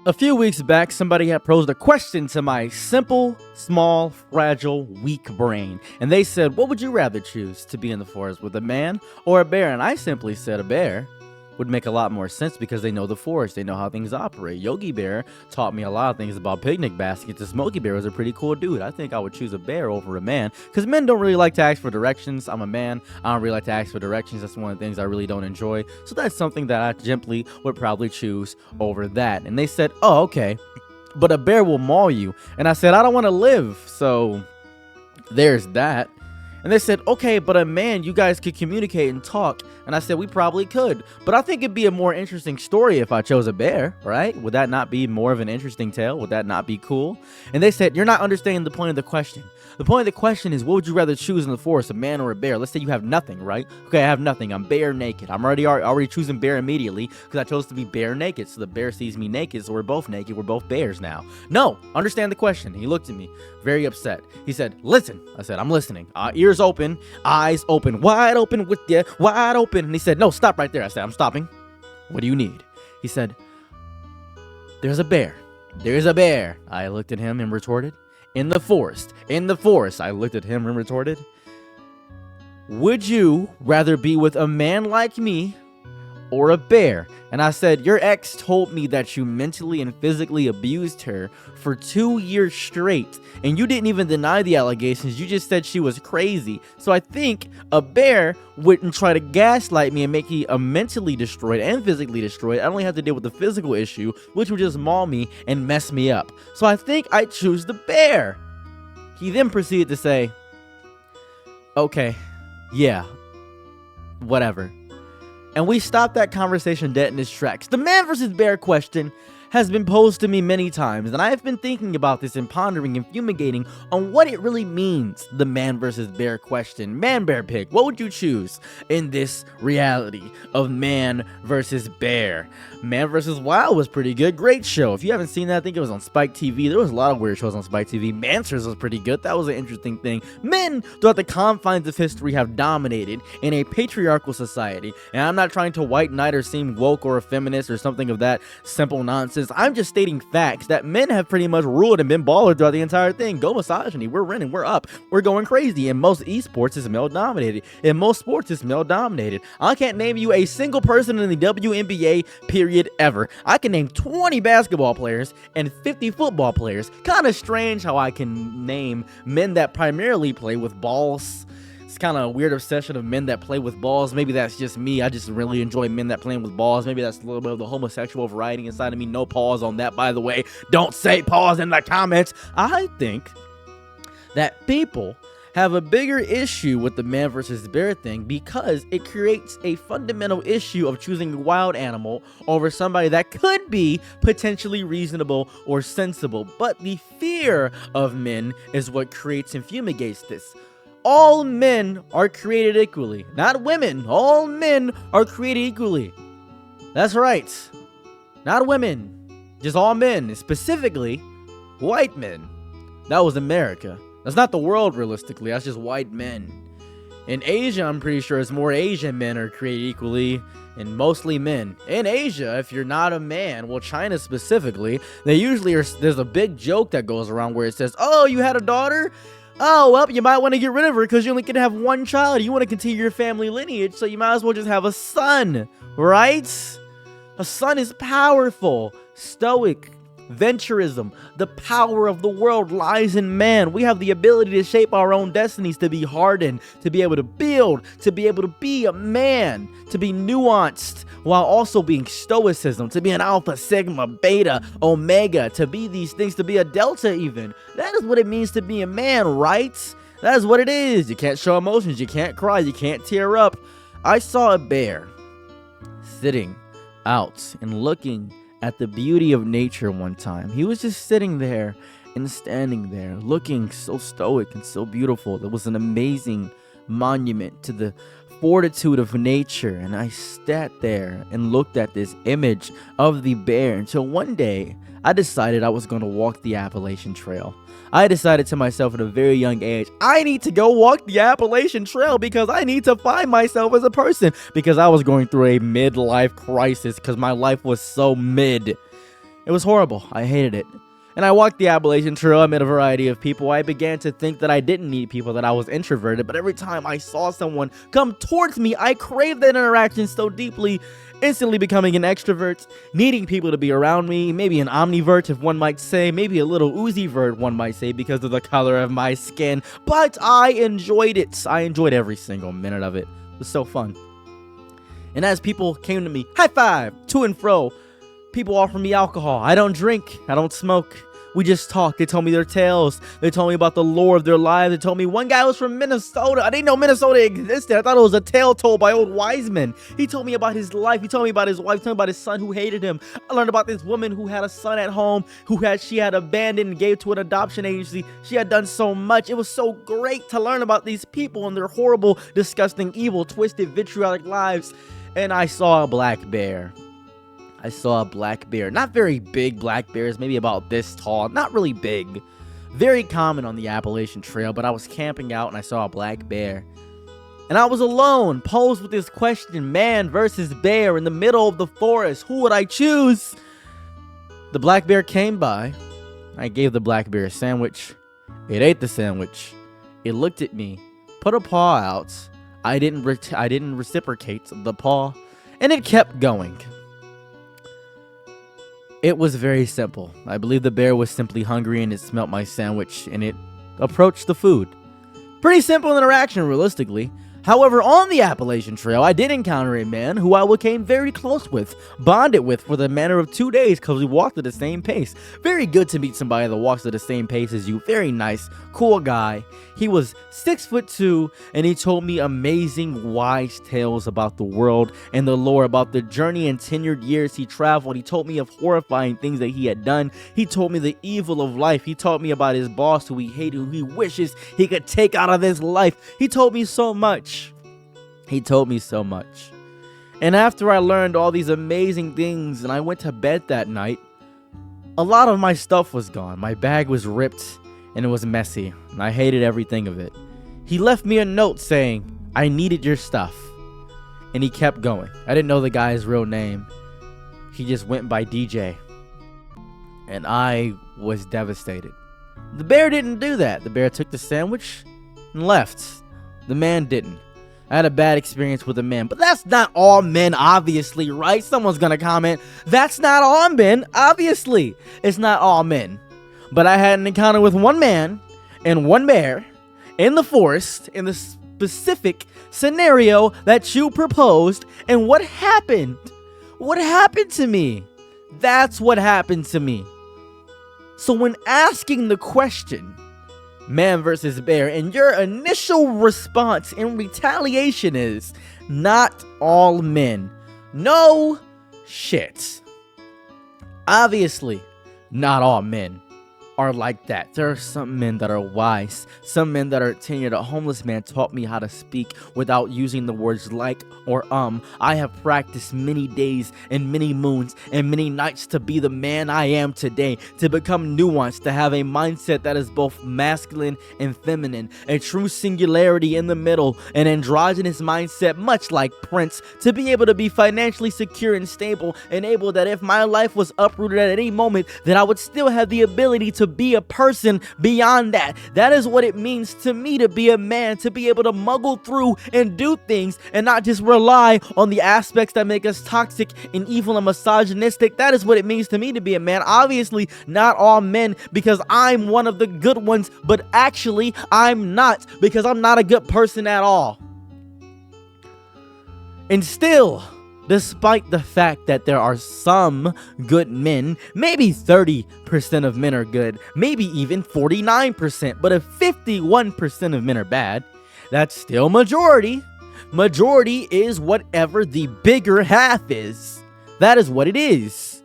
A few weeks back, somebody had posed a question to my simple, small, fragile, weak brain. And they said, what would you rather choose, to be in the forest with a man or a bear? And I simply said a bear would make a lot more sense because they know the forest. They know how things operate. Yogi Bear taught me a lot of things about picnic baskets. The Smokey Bear was a pretty cool dude. I think I would choose a bear over a man because men don't really like to ask for directions. I'm a man. I don't really like to ask for directions. That's one of the things I really don't enjoy. So that's something that I simply would probably choose over that. And they said, oh, okay, but a bear will maul you. And I said, I don't want to live. So there's that. And they said, okay, but a man, you guys could communicate and talk. And I said, we probably could. But I think it'd be a more interesting story if I chose a bear, right? Would that not be more of an interesting tale? Would that not be cool? And they said, you're not understanding the point of the question. The point of the question is, what would you rather choose in the forest, a man or a bear? Let's say you have nothing, right? Okay, I have nothing. I'm bare naked. I'm already choosing bear immediately because I chose to be bare naked. So the bear sees me naked, so we're both naked. We're both bears now. No, understand the question. He looked at me, very upset. He said, listen. I said, I'm listening. Ears open, eyes open, wide open with you, wide open. And he said, no, stop right there. I said, I'm stopping. What do you need? He said, there's a bear. There's a bear. I looked at him and retorted, in the forest. In the forest. I looked at him and retorted, would you rather be with a man like me or a bear? And I said, your ex told me that you mentally and physically abused her for 2 years straight, and you didn't even deny the allegations. You just said she was crazy. So I think a bear wouldn't try to gaslight me and make me mentally destroyed and physically destroyed. I only have to deal with the physical issue, which would just maul me and mess me up. So I think I choose the bear. He then proceeded to say, okay, yeah, whatever. And we stopped that conversation dead in its tracks. The man versus bear question has been posed to me many times, and I have been thinking about this and pondering and fumigating on what it really means, the man versus bear question. Man, bear, pig, what would you choose in this reality of man versus bear? Man versus Wild was pretty good. Great show. If you haven't seen that, I think it was on Spike TV. There was a lot of weird shows on Spike TV. Mansers was pretty good. That was an interesting thing. Men, throughout the confines of history, have dominated in a patriarchal society. And I'm not trying to white knight or seem woke or a feminist or something of that simple nonsense. I'm just stating facts that men have pretty much ruled and been baller throughout the entire thing. Go misogyny. We're winning. We're up. We're going crazy. And most esports is male dominated. In most sports is male dominated. I can't name you a single person in the WNBA period ever. I can name 20 basketball players and 50 football players. Kind of strange how I can name men that primarily play with balls. It's kind of a weird obsession of men that play with balls. Maybe that's just me. I just really enjoy men that playing with balls. Maybe that's a little bit of the homosexual variety inside of me. No pause on that, by the way. Don't say pause in the comments. I think that people have a bigger issue with the man versus bear thing because it creates a fundamental issue of choosing a wild animal over somebody that could be potentially reasonable or sensible. But the fear of men is what creates and fumigates this. All men are created equally, not women. All men are created equally. That's right. Not women, just all men, specifically white men. That was America. That's not the world, realistically. That's just white men. In Asia, I'm pretty sure it's more Asian men are created equally, and mostly men. In Asia, if you're not a man, well, China specifically, they usually are. There's a big joke that goes around where it says, "Oh, you had a daughter? Oh, well, you might want to get rid of her because you only can have one child. You want to continue your family lineage, so you might as well just have a son, right? A son is powerful, stoic." Venturism, the power of the world lies in man. We have the ability to shape our own destinies, to be hardened, to be able to build, to be able to be a man, to be nuanced while also being stoicism, to be an alpha, sigma, beta, omega, to be these things, to be a delta even. That is what it means to be a man, right? That is what it is. You can't show emotions, you can't cry, you can't tear up. I saw a bear sitting out and looking at the beauty of nature one time. He was just sitting there and standing there looking so stoic and so beautiful. It was an amazing monument to the fortitude of nature, and I sat there and looked at this image of the bear until one day I decided I was going to walk the Appalachian Trail. I decided to myself at a very young age, I need to go walk the Appalachian Trail because I need to find myself as a person, because I was going through a midlife crisis because my life was so mid. It was horrible. I hated it. And I walked the Appalachian Trail. I met a variety of people. I began to think that I didn't need people, that I was introverted. But every time I saw someone come towards me, I craved that interaction so deeply, instantly becoming an extrovert, needing people to be around me, maybe an omnivert, if one might say, maybe a little Uzi-vert, one might say, because of the color of my skin. But I enjoyed it. I enjoyed every single minute of it. It was so fun. And as people came to me, high five, to and fro, people offer me alcohol. I don't drink. I don't smoke. We just talked. They told me their tales. They told me about the lore of their lives. They told me one guy was from Minnesota. I didn't know Minnesota existed. I thought it was a tale told by old wise men. He told me about his life. He told me about his wife. He told me about his son who hated him. I learned about this woman who had a son at home she had abandoned and gave to an adoption agency. She had done so much. It was so great to learn about these people and their horrible, disgusting, evil, twisted, vitriolic lives. And I saw a black bear. I saw a black bear. Not very big black bears, maybe about this tall. Not really big. Very common on the Appalachian Trail, but I was camping out and I saw a black bear. And I was alone, posed with this question, man versus bear in the middle of the forest. Who would I choose? The black bear came by. I gave the black bear a sandwich. It ate the sandwich. It looked at me, put a paw out. I didn't reciprocate the paw, and it kept going. It was very simple. I believe the bear was simply hungry and it smelt my sandwich and it approached the food. Pretty simple interaction, realistically. However, on the Appalachian Trail, I did encounter a man who I became very close with, bonded with for the matter of 2 days because we walked at the same pace. Very good to meet somebody that walks at the same pace as you. Very nice, cool guy. He was 6'2", and he told me amazing, wise tales about the world and the lore, about the journey and tenured years he traveled. He told me of horrifying things that he had done. He told me the evil of life. He told me about his boss who he hated, who he wishes he could take out of his life. He told me so much. He told me so much. And after I learned all these amazing things and I went to bed that night, a lot of my stuff was gone. My bag was ripped and it was messy, and I hated everything of it. He left me a note saying, I needed your stuff. And he kept going. I didn't know the guy's real name. He just went by DJ. And I was devastated. The bear didn't do that. The bear took the sandwich and left. The man didn't. I had a bad experience with a man. But that's not all men, obviously, right? Someone's gonna comment, that's not all men. Obviously, it's not all men. But I had an encounter with one man and one bear in the forest in the specific scenario that you proposed. And what happened? What happened to me? That's what happened to me. So when asking the question, man versus bear, and your initial response in retaliation is, not all men. No shit. Obviously, not all men are like that. There are some men that are wise, some men that are tenured. A homeless man taught me how to speak without using the words like or I have practiced many days and many moons and many nights to be the man I am today, to become nuanced, to have a mindset that is both masculine and feminine, a true singularity in the middle, an androgynous mindset much like Prince, to be able to be financially secure and stable, and able that if my life was uprooted at any moment, that I would still have the ability to be a person beyond that. That is what it means to me to be a man, to be able to muggle through and do things and not just rely on the aspects that make us toxic and evil and misogynistic. That is what it means to me to be a man. Obviously, not all men, because I'm one of the good ones, but actually, I'm not, because I'm not a good person at all. And still, despite the fact that there are some good men, maybe 30% of men are good, maybe even 49%, but if 51% of men are bad, that's still majority. Majority is whatever the bigger half is. That is what it is.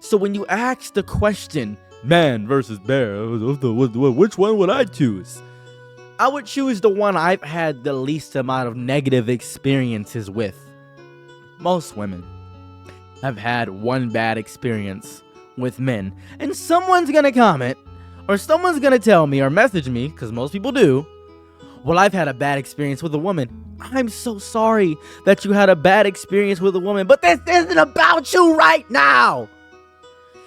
So when you ask the question, man versus bear, which one would I choose? I would choose the one I've had the least amount of negative experiences with. Most women have had one bad experience with men, and someone's gonna comment, or someone's gonna tell me or message me, because most people do, well, I've had a bad experience with a woman. I'm so sorry that you had a bad experience with a woman, but this isn't about you right now.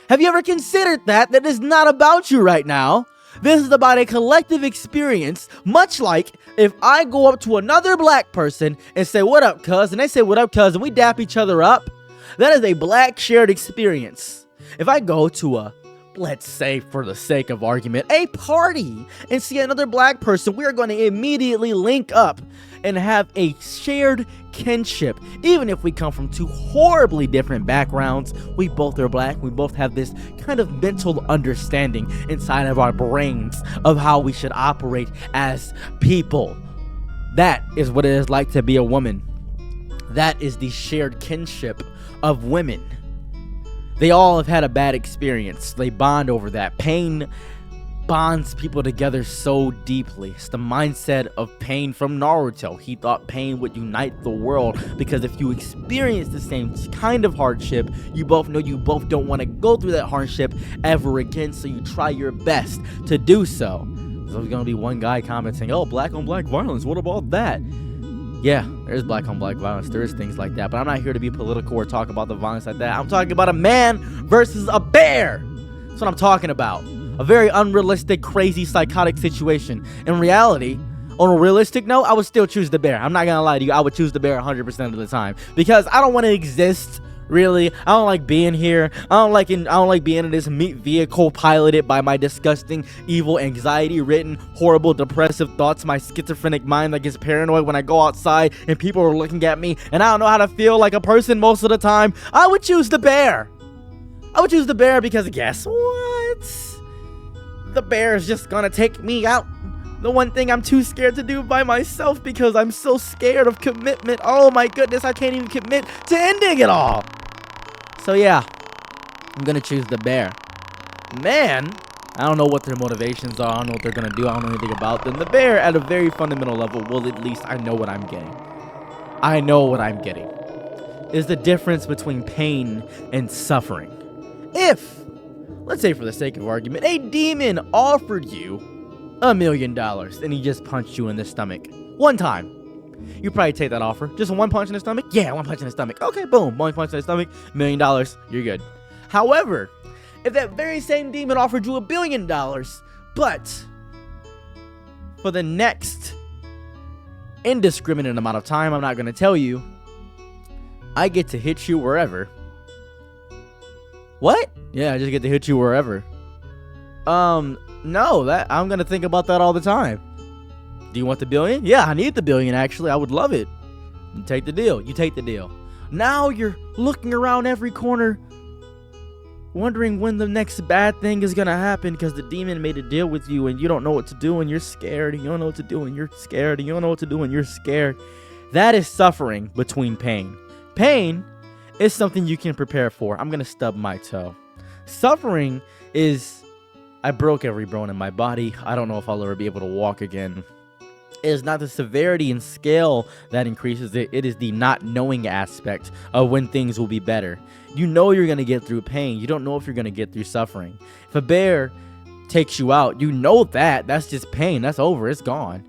Have you ever considered that is not about you right now? This is about a collective experience, much like if I go up to another black person and say, "What up, cuz?" and they say, "What up, cuz?" and we dap each other up. That is a black shared experience. If I go to let's say for the sake of argument, a party and see another black person, we are going to immediately link up and have a shared kinship. Even if we come from two horribly different backgrounds, we both are black. We both have this kind of mental understanding inside of our brains of how we should operate as people. That is what it is like to be a woman. That is the shared kinship of women. They all have had a bad experience. They bond over that. Pain bonds people together so deeply. It's the mindset of Pain from Naruto. He thought pain would unite the world because if you experience the same kind of hardship, you both know you both don't want to go through that hardship ever again, so you try your best to do so. So there's going to be one guy commenting, "Oh, black on black violence, what about that?" Yeah, there's black on black violence. There is things like that. But I'm not here to be political or talk about the violence like that. I'm talking about a man versus a bear. That's what I'm talking about. A very unrealistic, crazy, psychotic situation. In reality, on a realistic note, I would still choose the bear. I'm not going to lie to you. I would choose the bear 100% of the time. Because I don't want to exist, really. I don't like being here. I don't like being in this meat vehicle piloted by my disgusting, evil, anxiety-ridden, horrible, depressive thoughts. My schizophrenic mind that gets paranoid when I go outside and people are looking at me and I don't know how to feel like a person most of the time. I would choose the bear. I would choose the bear because guess what? The bear is just gonna take me out. The one thing I'm too scared to do by myself because I'm so scared of commitment. Oh my goodness, I can't even commit to ending it all. So yeah, I'm gonna choose the bear. Man, I don't know what their motivations are. I don't know what they're gonna do. I don't know anything about them. The bear, at a very fundamental level, well, at least I know what I'm getting. I know what I'm getting. Is the difference between pain and suffering. If, let's say for the sake of argument, a demon offered you $1 million and he just punched you in the stomach one time, you probably take that offer. Just one punch in the stomach? Yeah, one punch in the stomach. Okay, boom, one punch in the stomach, $1 million, you're good. However, if that very same demon offered you $1 billion, but for the next indiscriminate amount of time, I'm not going to tell you, I get to hit you wherever. What? Yeah, I just get to hit you wherever. No, that I'm gonna think about that all the time. Do you want the billion? Yeah, I need the billion, actually. I would love it. You take the deal. You take the deal. Now you're looking around every corner, wondering when the next bad thing is gonna happen because the demon made a deal with you and you don't know what to do and you're scared and you don't know what to do and you're scared and you don't know what to do and you're scared. That is suffering between pain. Pain is something you can prepare for. I'm gonna stub my toe. Suffering is, I broke every bone in my body. I don't know if I'll ever be able to walk again. It is not the severity and scale that increases it. It is the not knowing aspect of when things will be better. You know you're going to get through pain. You don't know if you're going to get through suffering. If a bear takes you out, you know that. That's just pain. That's over. It's gone.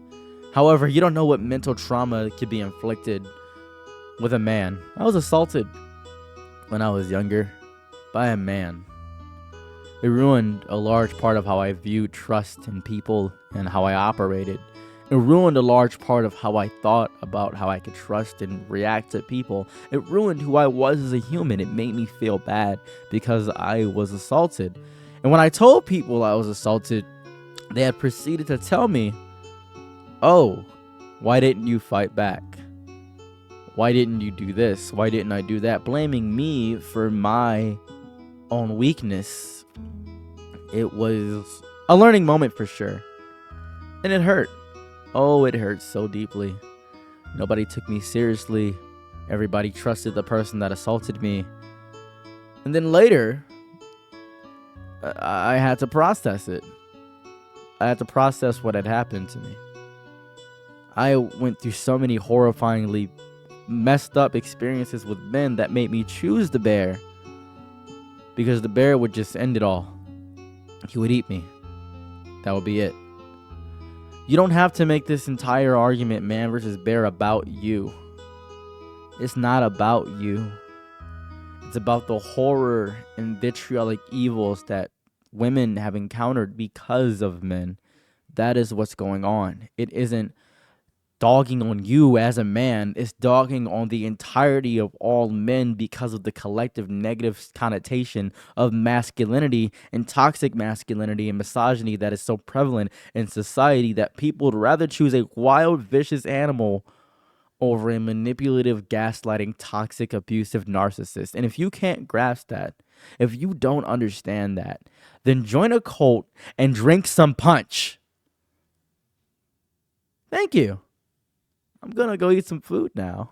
However, you don't know what mental trauma could be inflicted with a man. I was assaulted when I was younger by a man. It ruined a large part of how I viewed trust in people and how I operated. It ruined a large part of how I thought about how I could trust and react to people. It ruined who I was as a human. It made me feel bad because I was assaulted. And when I told people I was assaulted, they had proceeded to tell me, "Oh, why didn't you fight back? Why didn't you do this? Why didn't I do that?" Blaming me for my own weakness. It was a learning moment for sure. And it hurt. Oh, it hurt so deeply. Nobody took me seriously. Everybody trusted the person that assaulted me. And then later, I had to process it. I had to process what had happened to me. I went through so many horrifyingly messed up experiences with men that made me choose the bear. Because the bear would just end it all. He would eat me. That would be it. You don't have to make this entire argument, man versus bear, about you. It's not about you. It's about the horror and vitriolic evils that women have encountered because of men. That is what's going on. It isn't dogging on you as a man, it's dogging on the entirety of all men because of the collective negative connotation of masculinity and toxic masculinity and misogyny that is so prevalent in society that people would rather choose a wild, vicious animal over a manipulative, gaslighting, toxic, abusive narcissist. And if you can't grasp that, if you don't understand that, then join a cult and drink some punch. Thank you. I'm gonna go eat some food now.